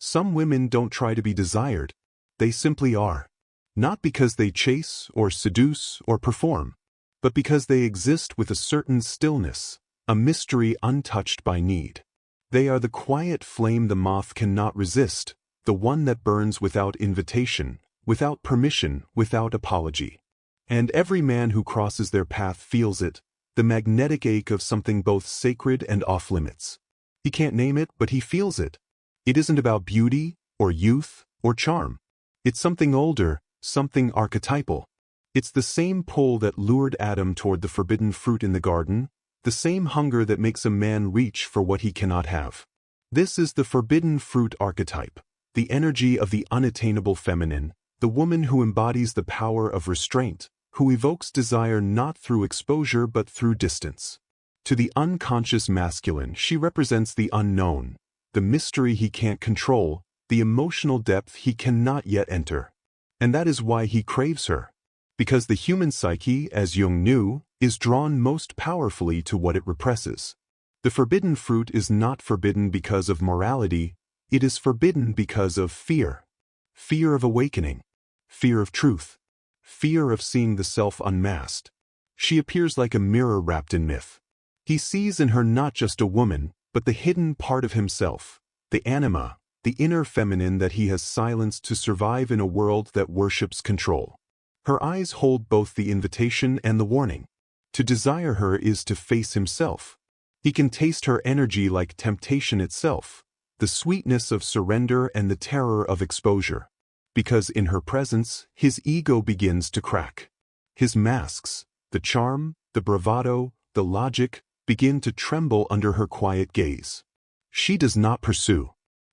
Some women don't try to be desired. They simply are. Not because they chase or seduce or perform, but because they exist with a certain stillness, a mystery untouched by need. They are the quiet flame the moth cannot resist, the one that burns without invitation, without permission, without apology. And every man who crosses their path feels it, the magnetic ache of something both sacred and off-limits. He can't name it, but he feels it. It isn't about beauty, or youth, or charm. It's something older, something archetypal. It's the same pull that lured Adam toward the forbidden fruit in the garden, the same hunger that makes a man reach for what he cannot have. This is the forbidden fruit archetype, the energy of the unattainable feminine, the woman who embodies the power of restraint, who evokes desire not through exposure but through distance. To the unconscious masculine, she represents the unknown, the mystery he can't control, the emotional depth he cannot yet enter. And that is why he craves her. Because the human psyche, as Jung knew, is drawn most powerfully to what it represses. The forbidden fruit is not forbidden because of morality, it is forbidden because of fear. Fear of awakening. Fear of truth. Fear of seeing the self unmasked. She appears like a mirror wrapped in myth. He sees in her not just a woman, but the hidden part of himself, the anima, the inner feminine that he has silenced to survive in a world that worships control. Her eyes hold both the invitation and the warning. To desire her is to face himself. He can taste her energy like temptation itself, the sweetness of surrender and the terror of exposure. Because in her presence, his ego begins to crack. His masks, the charm, the bravado, the logic, begin to tremble under her quiet gaze. She does not pursue.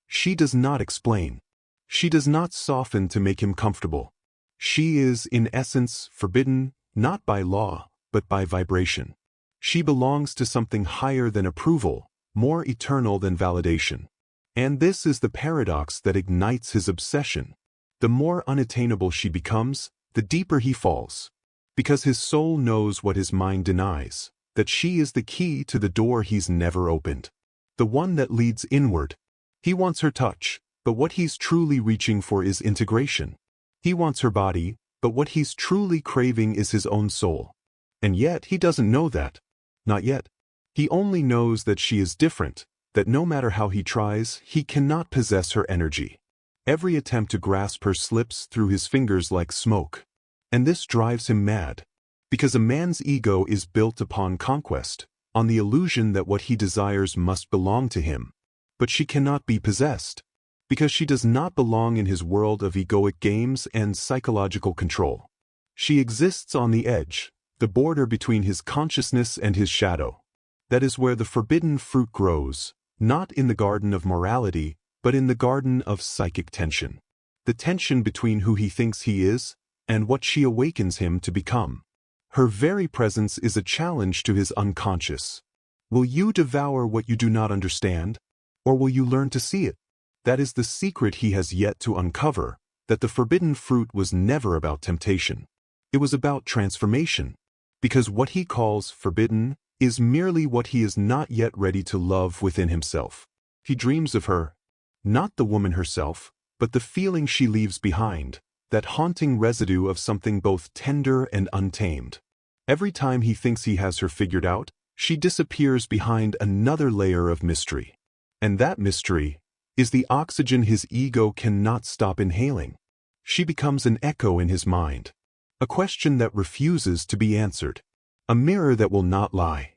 She does not explain. She does not soften to make him comfortable. She is, in essence, forbidden, not by law, but by vibration. She belongs to something higher than approval, more eternal than validation. And this is the paradox that ignites his obsession. The more unattainable she becomes, the deeper he falls. Because his soul knows what his mind denies, that she is the key to the door he's never opened. The one that leads inward. He wants her touch, but what he's truly reaching for is integration. He wants her body, but what he's truly craving is his own soul. And yet he doesn't know that. Not yet. He only knows that she is different, that no matter how he tries, he cannot possess her energy. Every attempt to grasp her slips through his fingers like smoke. And this drives him mad. Because a man's ego is built upon conquest, on the illusion that what he desires must belong to him. But she cannot be possessed. Because she does not belong in his world of egoic games and psychological control. She exists on the edge, the border between his consciousness and his shadow. That is where the forbidden fruit grows, not in the garden of morality, but in the garden of psychic tension. The tension between who he thinks he is, and what she awakens him to become. Her very presence is a challenge to his unconscious. Will you devour what you do not understand? Or will you learn to see it? That is the secret he has yet to uncover, that the forbidden fruit was never about temptation. It was about transformation. Because what he calls forbidden is merely what he is not yet ready to love within himself. He dreams of her, not the woman herself, but the feeling she leaves behind, that haunting residue of something both tender and untamed. Every time he thinks he has her figured out, she disappears behind another layer of mystery. And that mystery is the oxygen his ego cannot stop inhaling. She becomes an echo in his mind. A question that refuses to be answered. A mirror that will not lie.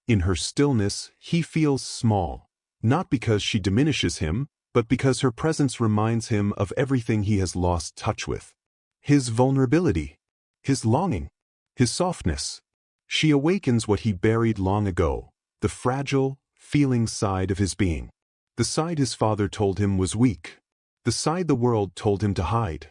In her stillness, he feels small, not because she diminishes him, but because her presence reminds him of everything he has lost touch with. His vulnerability, his longing, his softness. She awakens what he buried long ago, the fragile, feeling side of his being. The side his father told him was weak. The side the world told him to hide.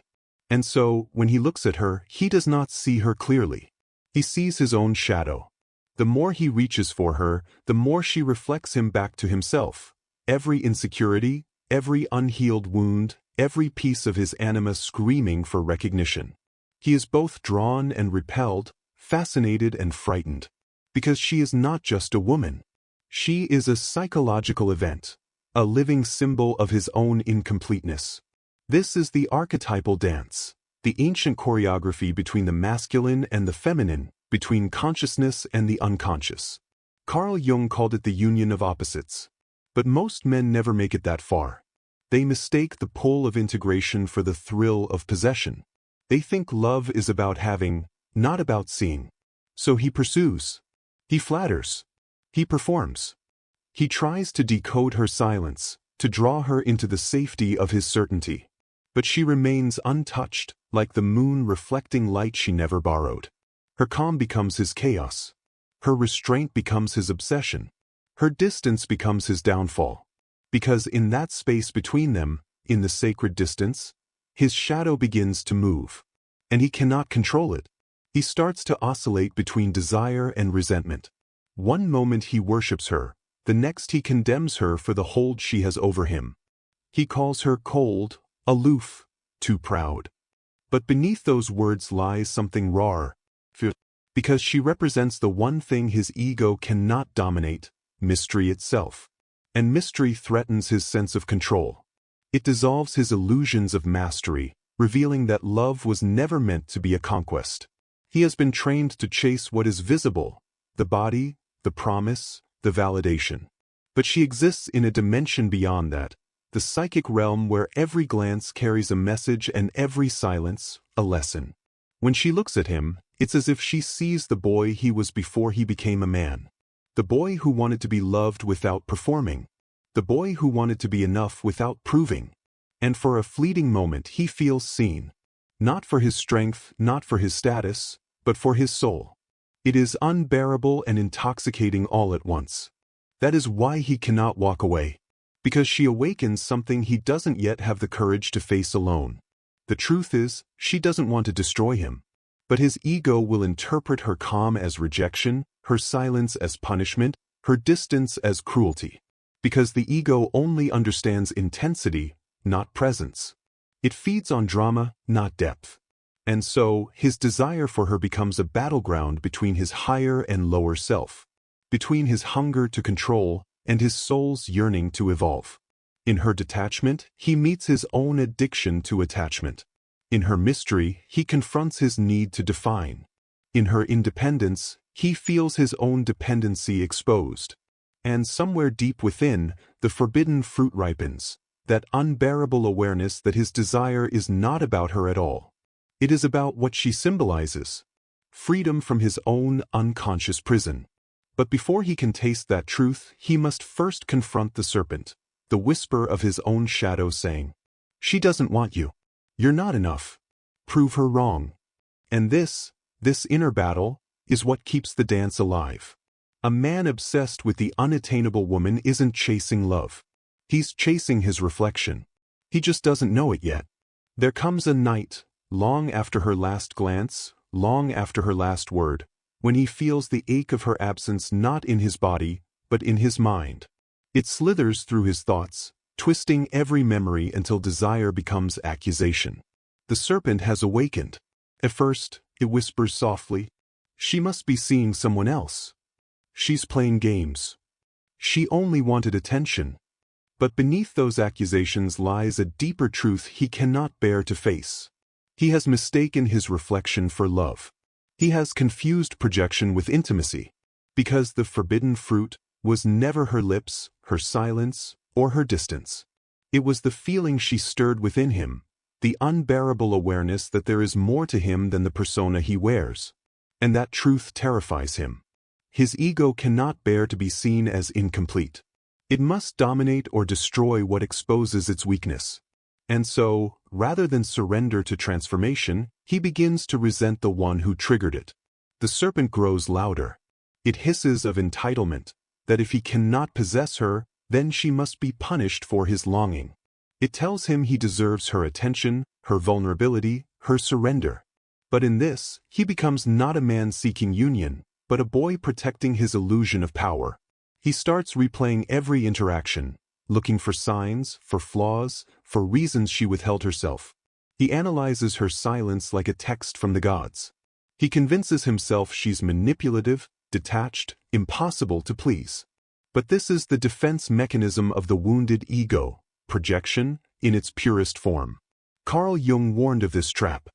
And so, when he looks at her, he does not see her clearly. He sees his own shadow. The more he reaches for her, the more she reflects him back to himself. Every insecurity, every unhealed wound, every piece of his anima screaming for recognition. He is both drawn and repelled, fascinated and frightened. Because she is not just a woman. She is a psychological event. a living symbol of his own incompleteness. This is the archetypal dance, the ancient choreography between the masculine and the feminine, between consciousness and the unconscious. Carl Jung called it the union of opposites. But most men never make it that far. They mistake the pull of integration for the thrill of possession. They think love is about having, not about seeing. So he pursues. He flatters. He performs. He tries to decode her silence, to draw her into the safety of his certainty. But she remains untouched, like the moon reflecting light she never borrowed. Her calm becomes his chaos. Her restraint becomes his obsession. Her distance becomes his downfall. Because in that space between them, in the sacred distance, his shadow begins to move. And he cannot control it. He starts to oscillate between desire and resentment. One moment he worships her, the next he condemns her for the hold she has over him. He calls her cold, aloof, too proud. But beneath those words lies something rawer, because she represents the one thing his ego cannot dominate, mystery itself. And mystery threatens his sense of control. It dissolves his illusions of mastery, revealing that love was never meant to be a conquest. He has been trained to chase what is visible, the body, the promise, the validation. But she exists in a dimension beyond that, the psychic realm where every glance carries a message and every silence, a lesson. When she looks at him, it's as if she sees the boy he was before he became a man. The boy who wanted to be loved without performing. The boy who wanted to be enough without proving. And for a fleeting moment he feels seen. Not for his strength, not for his status, but for his soul. It is unbearable and intoxicating all at once. That is why he cannot walk away. Because she awakens something he doesn't yet have the courage to face alone. The truth is, she doesn't want to destroy him. But his ego will interpret her calm as rejection, her silence as punishment, her distance as cruelty. Because the ego only understands intensity, not presence. It feeds on drama, not depth. And so, his desire for her becomes a battleground between his higher and lower self. Between his hunger to control and his soul's yearning to evolve. In her detachment, he meets his own addiction to attachment. In her mystery, he confronts his need to define. In her independence, he feels his own dependency exposed. And somewhere deep within, the forbidden fruit ripens, that unbearable awareness that his desire is not about her at all. It is about what she symbolizes, freedom from his own unconscious prison. But before he can taste that truth, he must first confront the serpent, the whisper of his own shadow saying, "She doesn't want you. You're not enough. Prove her wrong." And this inner battle, is what keeps the dance alive. A man obsessed with the unattainable woman isn't chasing love. He's chasing his reflection. He just doesn't know it yet. There comes a night, long after her last glance, long after her last word, when he feels the ache of her absence not in his body, but in his mind. It slithers through his thoughts, twisting every memory until desire becomes accusation. The serpent has awakened. At first, it whispers softly, "She must be seeing someone else. She's playing games. She only wanted attention." But beneath those accusations lies a deeper truth he cannot bear to face. He has mistaken his reflection for love. He has confused projection with intimacy. Because the forbidden fruit was never her lips, her silence, or her distance. It was the feeling she stirred within him, the unbearable awareness that there is more to him than the persona he wears. And that truth terrifies him. His ego cannot bear to be seen as incomplete. It must dominate or destroy what exposes its weakness. And so, rather than surrender to transformation, he begins to resent the one who triggered it. The serpent grows louder. It hisses of entitlement, that if he cannot possess her, then she must be punished for his longing. It tells him he deserves her attention, her vulnerability, her surrender. But in this, he becomes not a man seeking union, but a boy protecting his illusion of power. He starts replaying every interaction, looking for signs, for flaws, for reasons she withheld herself. He analyzes her silence like a text from the gods. He convinces himself she's manipulative, detached, impossible to please. But this is the defense mechanism of the wounded ego, projection, in its purest form. Carl Jung warned of this trap.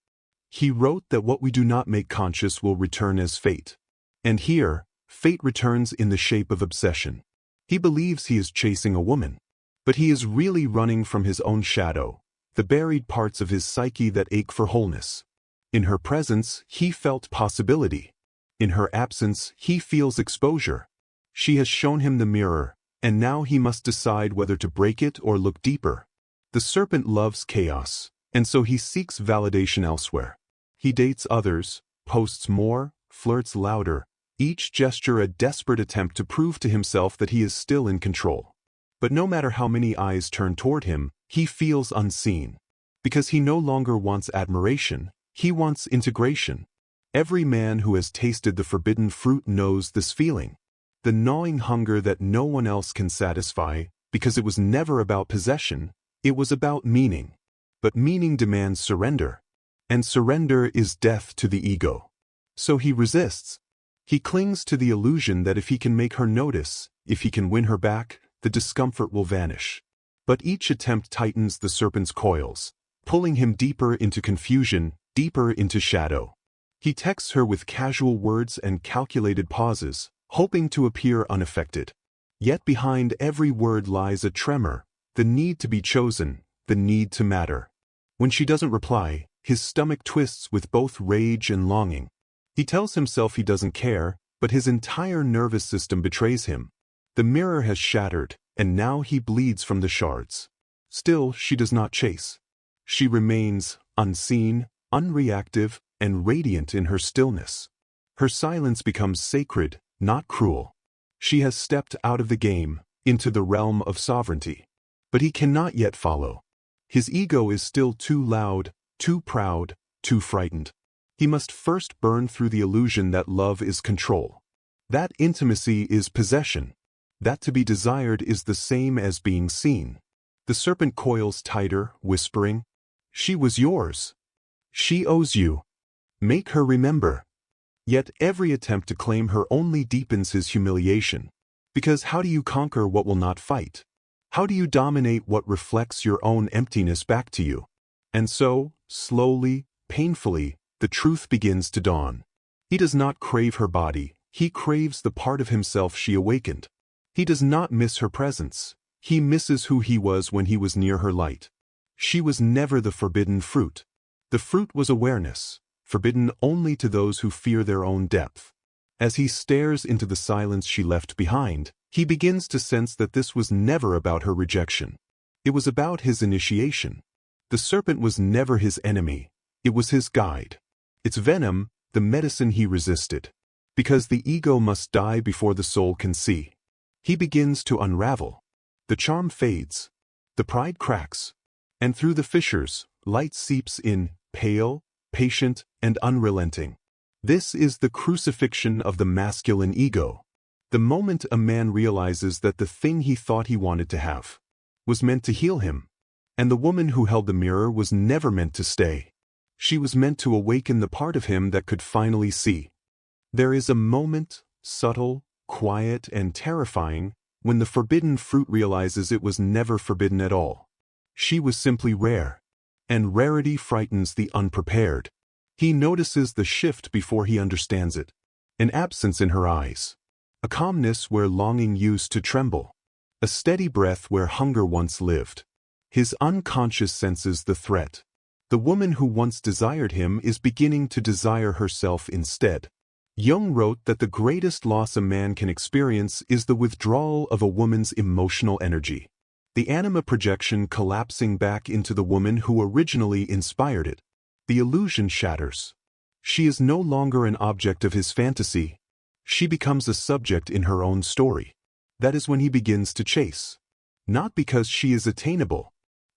He wrote that what we do not make conscious will return as fate. And here, fate returns in the shape of obsession. He believes he is chasing a woman, but he is really running from his own shadow, the buried parts of his psyche that ache for wholeness. In her presence, he felt possibility. In her absence, he feels exposure. She has shown him the mirror, and now he must decide whether to break it or look deeper. The serpent loves chaos, and so he seeks validation elsewhere. He dates others, posts more, flirts louder, each gesture a desperate attempt to prove to himself that he is still in control. But no matter how many eyes turn toward him, he feels unseen. Because he no longer wants admiration, he wants integration. Every man who has tasted the forbidden fruit knows this feeling. The gnawing hunger that no one else can satisfy, because it was never about possession, it was about meaning. But meaning demands surrender. And surrender is death to the ego. So he resists. He clings to the illusion that if he can make her notice, if he can win her back, the discomfort will vanish. But each attempt tightens the serpent's coils, pulling him deeper into confusion, deeper into shadow. He texts her with casual words and calculated pauses, hoping to appear unaffected. Yet behind every word lies a tremor, the need to be chosen, the need to matter. When she doesn't reply, his stomach twists with both rage and longing. He tells himself he doesn't care, but his entire nervous system betrays him. The mirror has shattered, and now he bleeds from the shards. Still, she does not chase. She remains unseen, unreactive, and radiant in her stillness. Her silence becomes sacred, not cruel. She has stepped out of the game, into the realm of sovereignty. But he cannot yet follow. His ego is still too loud, too proud, too frightened. He must first burn through the illusion that love is control. That intimacy is possession. That to be desired is the same as being seen. The serpent coils tighter, whispering, "She was yours. She owes you. Make her remember." Yet every attempt to claim her only deepens his humiliation. Because how do you conquer what will not fight? How do you dominate what reflects your own emptiness back to you? And so, slowly, painfully, the truth begins to dawn. He does not crave her body, he craves the part of himself she awakened. He does not miss her presence, he misses who he was when he was near her light. She was never the forbidden fruit. The fruit was awareness, forbidden only to those who fear their own depth. As he stares into the silence she left behind, he begins to sense that this was never about her rejection. It was about his initiation. The serpent was never his enemy, it was his guide. Its venom, the medicine he resisted. Because the ego must die before the soul can see. He begins to unravel. The charm fades. The pride cracks. And through the fissures, light seeps in, pale, patient, and unrelenting. This is the crucifixion of the masculine ego. The moment a man realizes that the thing he thought he wanted to have was meant to heal him, and the woman who held the mirror was never meant to stay. She was meant to awaken the part of him that could finally see. There is a moment, subtle, quiet, and terrifying, when the forbidden fruit realizes it was never forbidden at all. She was simply rare. And rarity frightens the unprepared. He notices the shift before he understands it. An absence in her eyes. A calmness where longing used to tremble. A steady breath where hunger once lived. His unconscious senses the threat. The woman who once desired him is beginning to desire herself instead. Jung wrote that the greatest loss a man can experience is the withdrawal of a woman's emotional energy. The Anima projection collapsing back into the woman who originally inspired it. The illusion shatters. She is no longer an object of his fantasy. She becomes a subject in her own story. That is when he begins to chase. Not because she is attainable,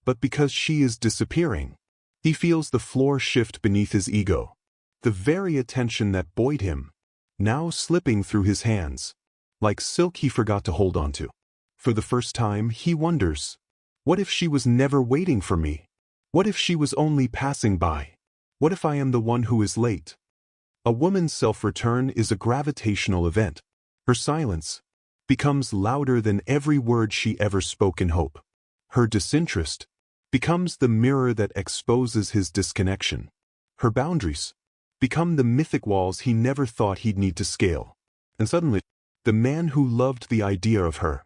but because she is disappearing. He feels the floor shift beneath his ego. The very attention that buoyed him, now slipping through his hands, like silk he forgot to hold on to. For the first time, he wonders, what if she was never waiting for me? What if she was only passing by? What if I am the one who is late? A woman's self-return is a gravitational event. Her silence becomes louder than every word she ever spoke in hope. Her disinterest becomes the mirror that exposes his disconnection. Her boundaries become the mythic walls he never thought he'd need to scale. And suddenly, the man who loved the idea of her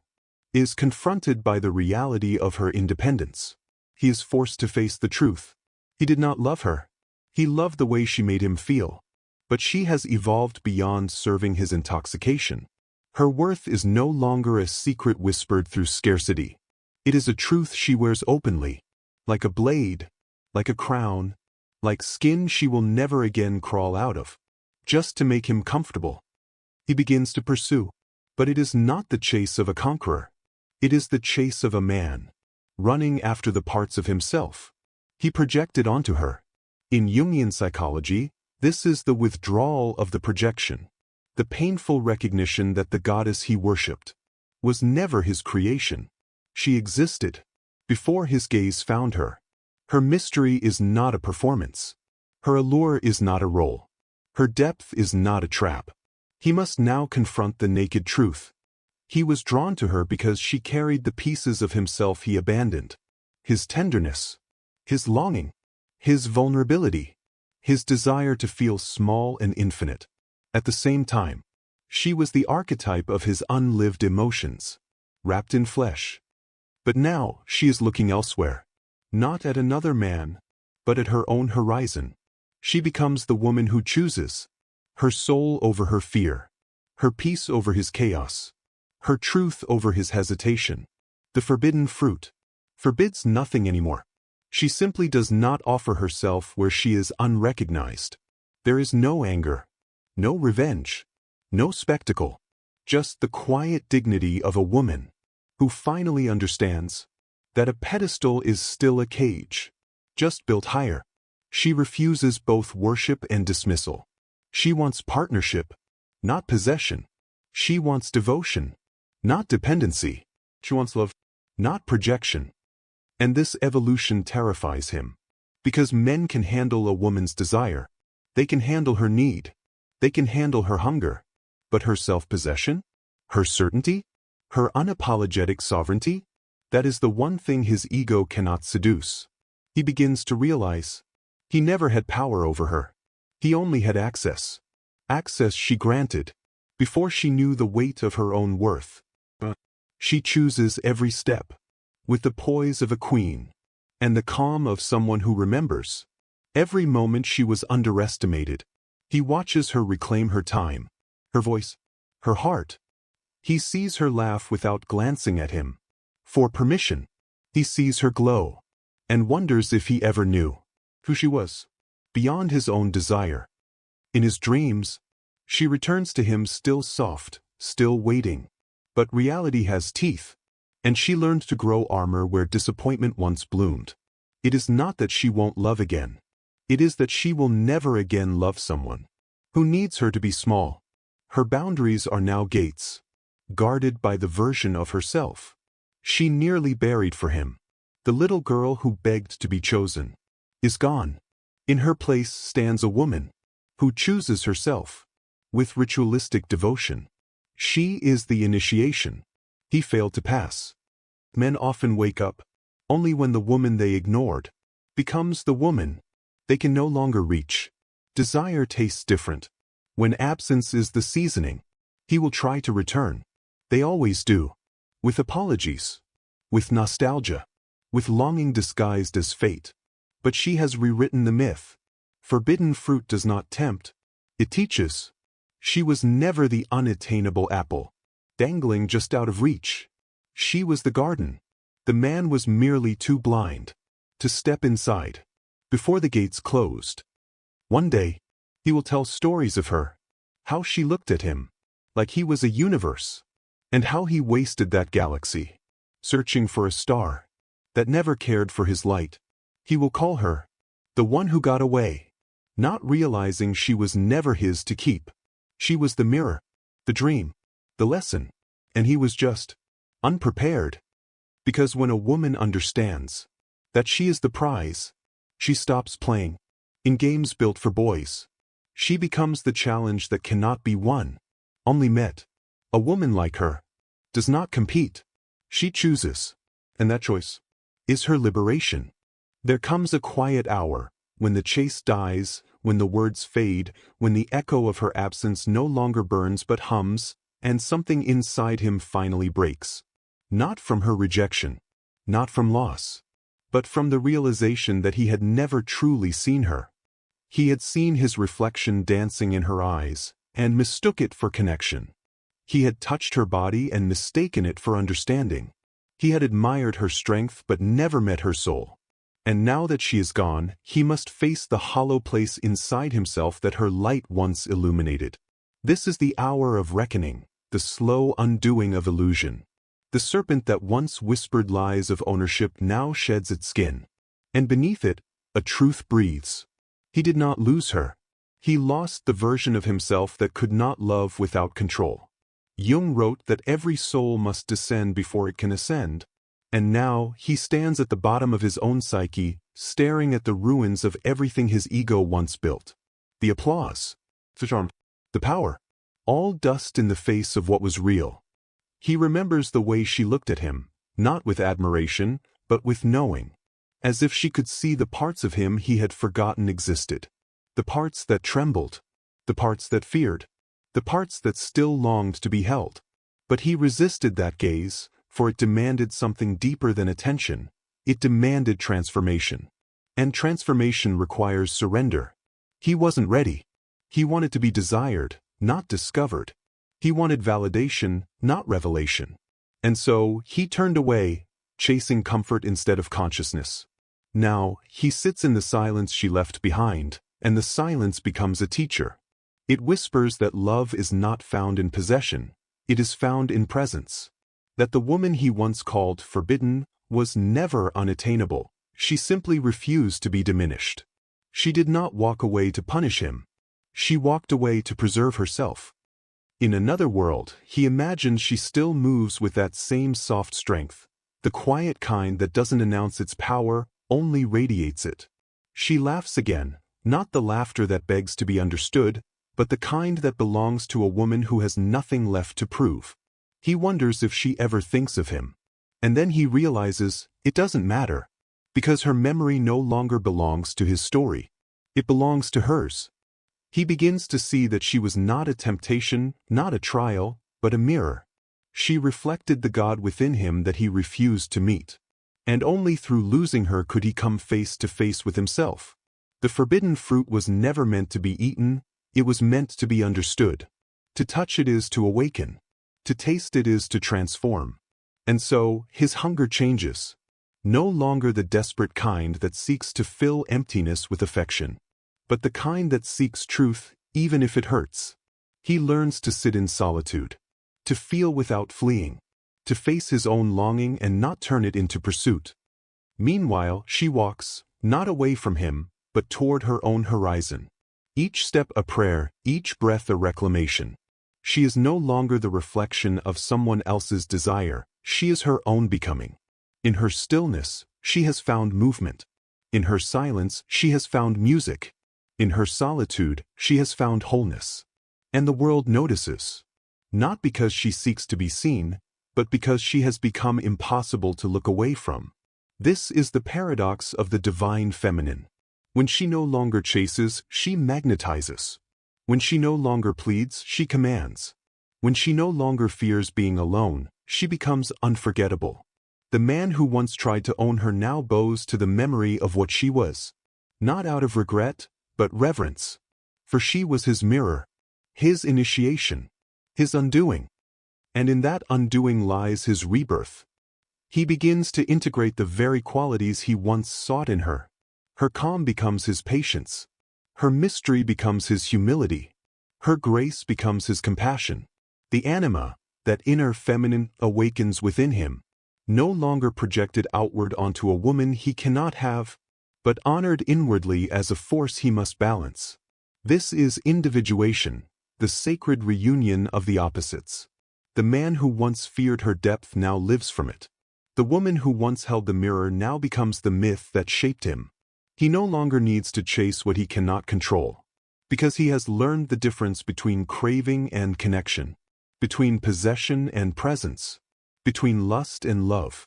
is confronted by the reality of her independence. He is forced to face the truth. He did not love her. He loved the way she made him feel. But she has evolved beyond serving his intoxication. Her worth is no longer a secret whispered through scarcity. It is a truth she wears openly, like a blade, like a crown, like skin she will never again crawl out of, just to make him comfortable. He begins to pursue, but it is not the chase of a conqueror. It is the chase of a man, running after the parts of himself he projected onto her. In Jungian psychology, this is the withdrawal of the projection, the painful recognition that the goddess he worshipped was never his creation. She existed before his gaze found her. Her mystery is not a performance. Her allure is not a role. Her depth is not a trap. He must now confront the naked truth. He was drawn to her because she carried the pieces of himself he abandoned. His tenderness, his longing, his vulnerability, his desire to feel small and infinite. At the same time, she was the archetype of his unlived emotions, wrapped in flesh. But now she is looking elsewhere, not at another man, but at her own horizon. She becomes the woman who chooses, her soul over her fear, her peace over his chaos, her truth over his hesitation. The forbidden fruit forbids nothing anymore. She simply does not offer herself where she is unrecognized. There is no anger, no revenge, no spectacle, just the quiet dignity of a woman who finally understands that a pedestal is still a cage, just built higher. She refuses both worship and dismissal. She wants partnership, not possession. She wants devotion, not dependency. She wants love, not projection. And this evolution terrifies him, because men can handle a woman's desire. They can handle her need. They can handle her hunger. But her self-possession, her certainty, her unapologetic sovereignty, that is the one thing his ego cannot seduce. He begins to realize he never had power over her. He only had access. Access she granted, before she knew the weight of her own worth. But she chooses every step, with the poise of a queen, and the calm of someone who remembers. Every moment she was underestimated. He watches her reclaim her time, her voice, her heart. He sees her laugh without glancing at him. For permission, he sees her glow, and wonders if he ever knew who she was, beyond his own desire. In his dreams, she returns to him still soft, still waiting. But reality has teeth, and she learned to grow armor where disappointment once bloomed. It is not that she won't love again. It is that she will never again love someone who needs her to be small. Her boundaries are now gates, guarded by the version of herself she nearly buried for him. The little girl who begged to be chosen is gone. In her place stands a woman who chooses herself with ritualistic devotion. She is the initiation he failed to pass. Men often wake up only when the woman they ignored becomes the woman they can no longer reach. Desire tastes different. When absence is the seasoning, he will try to return. They always do. With apologies, with nostalgia, with longing disguised as fate. But she has rewritten the myth. Forbidden fruit does not tempt, it teaches. She was never the unattainable apple, dangling just out of reach. She was the garden. The man was merely too blind to step inside before the gates closed. One day, he will tell stories of her, how she looked at him like he was a universe, and how he wasted that galaxy, searching for a star that never cared for his light. He will call her the one who got away, not realizing she was never his to keep. She was the mirror, the dream, the lesson, and he was just unprepared. Because when a woman understands that she is the prize, she stops playing in games built for boys. She becomes the challenge that cannot be won, only met. A woman like her does not compete. She chooses. And that choice is her liberation. There comes a quiet hour, when the chase dies, when the words fade, when the echo of her absence no longer burns but hums, and something inside him finally breaks. Not from her rejection, not from loss, but from the realization that he had never truly seen her. He had seen his reflection dancing in her eyes, and mistook it for connection. He had touched her body and mistaken it for understanding. He had admired her strength but never met her soul. And now that she is gone, he must face the hollow place inside himself that her light once illuminated. This is the hour of reckoning, the slow undoing of illusion. The serpent that once whispered lies of ownership now sheds its skin. And beneath it, a truth breathes. He did not lose her. He lost the version of himself that could not love without control. Jung wrote that every soul must descend before it can ascend. And now he stands at the bottom of his own psyche, staring at the ruins of everything his ego once built. The applause, the charm, the power, all dust in the face of what was real. He remembers the way she looked at him, not with admiration, but with knowing, as if she could see the parts of him he had forgotten existed. The parts that trembled, the parts that feared, the parts that still longed to be held. But he resisted that gaze, for it demanded something deeper than attention. It demanded transformation. And transformation requires surrender. He wasn't ready. He wanted to be desired, not discovered. He wanted validation, not revelation. And so, he turned away, chasing comfort instead of consciousness. Now, he sits in the silence she left behind, and the silence becomes a teacher. It whispers that love is not found in possession, it is found in presence. That the woman he once called forbidden was never unattainable, she simply refused to be diminished. She did not walk away to punish him. She walked away to preserve herself. In another world, he imagined she still moves with that same soft strength, the quiet kind that doesn't announce its power, only radiates it. She laughs again, not the laughter that begs to be understood, but the kind that belongs to a woman who has nothing left to prove. He wonders if she ever thinks of him. And then he realizes, it doesn't matter. Because her memory no longer belongs to his story. It belongs to hers. He begins to see that she was not a temptation, not a trial, but a mirror. She reflected the God within him that he refused to meet. And only through losing her could he come face to face with himself. The forbidden fruit was never meant to be eaten, it was meant to be understood. To touch it is to awaken. To taste it is to transform. And so, his hunger changes. No longer the desperate kind that seeks to fill emptiness with affection, but the kind that seeks truth, even if it hurts. He learns to sit in solitude, to feel without fleeing, to face his own longing and not turn it into pursuit. Meanwhile, she walks, not away from him, but toward her own horizon. Each step a prayer, each breath a reclamation. She is no longer the reflection of someone else's desire, she is her own becoming. In her stillness, she has found movement. In her silence, she has found music. In her solitude, she has found wholeness. And the world notices. Not because she seeks to be seen, but because she has become impossible to look away from. This is the paradox of the divine feminine. When she no longer chases, she magnetizes. When she no longer pleads, she commands. When she no longer fears being alone, she becomes unforgettable. The man who once tried to own her now bows to the memory of what she was. Not out of regret, but reverence. For she was his mirror, his initiation, his undoing. And in that undoing lies his rebirth. He begins to integrate the very qualities he once sought in her. Her calm becomes his patience. Her mystery becomes his humility. Her grace becomes his compassion. The anima, that inner feminine, awakens within him, no longer projected outward onto a woman he cannot have, but honored inwardly as a force he must balance. This is individuation, the sacred reunion of the opposites. The man who once feared her depth now lives from it. The woman who once held the mirror now becomes the myth that shaped him. He no longer needs to chase what he cannot control, because he has learned the difference between craving and connection, between possession and presence. between lust and love.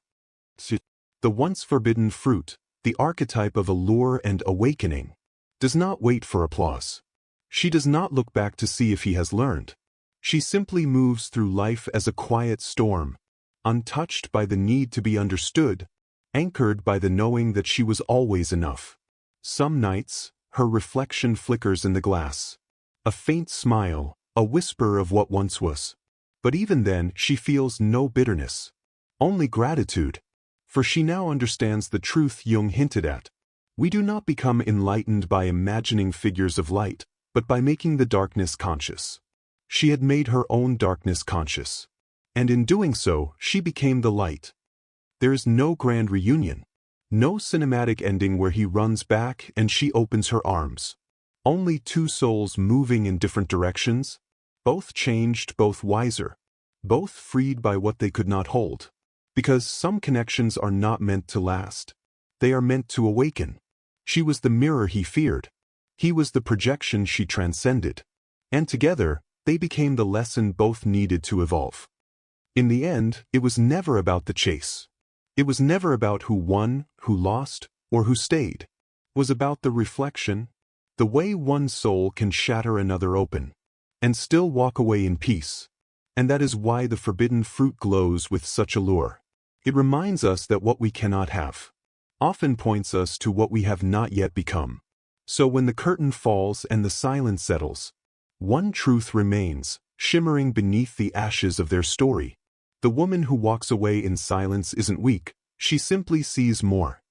The once forbidden fruit, the archetype of allure and awakening, does not wait for applause. She does not look back to see if he has learned. She simply moves through life as a quiet storm, untouched by the need to be understood, anchored by the knowing that she was always enough. Some nights, her reflection flickers in the glass. A faint smile, a whisper of what once was. But even then, she feels no bitterness. Only gratitude. For she now understands the truth Jung hinted at. We do not become enlightened by imagining figures of light, but by making the darkness conscious. She had made her own darkness conscious. And in doing so, she became the light. There is no grand reunion. No cinematic ending where he runs back and she opens her arms. Only two souls moving in different directions, both changed, both wiser, both freed by what they could not hold. Because some connections are not meant to last. They are meant to awaken. She was the mirror he feared. He was the projection she transcended. And together, they became the lesson both needed to evolve. In the end, it was never about the chase. It was never about who won, who lost, or who stayed. It was about the reflection, the way one soul can shatter another open, and still walk away in peace. And that is why the forbidden fruit glows with such allure. It reminds us that what we cannot have often points us to what we have not yet become. So when the curtain falls and the silence settles, one truth remains, shimmering beneath the ashes of their story. The woman who walks away in silence isn't weak, she simply sees more.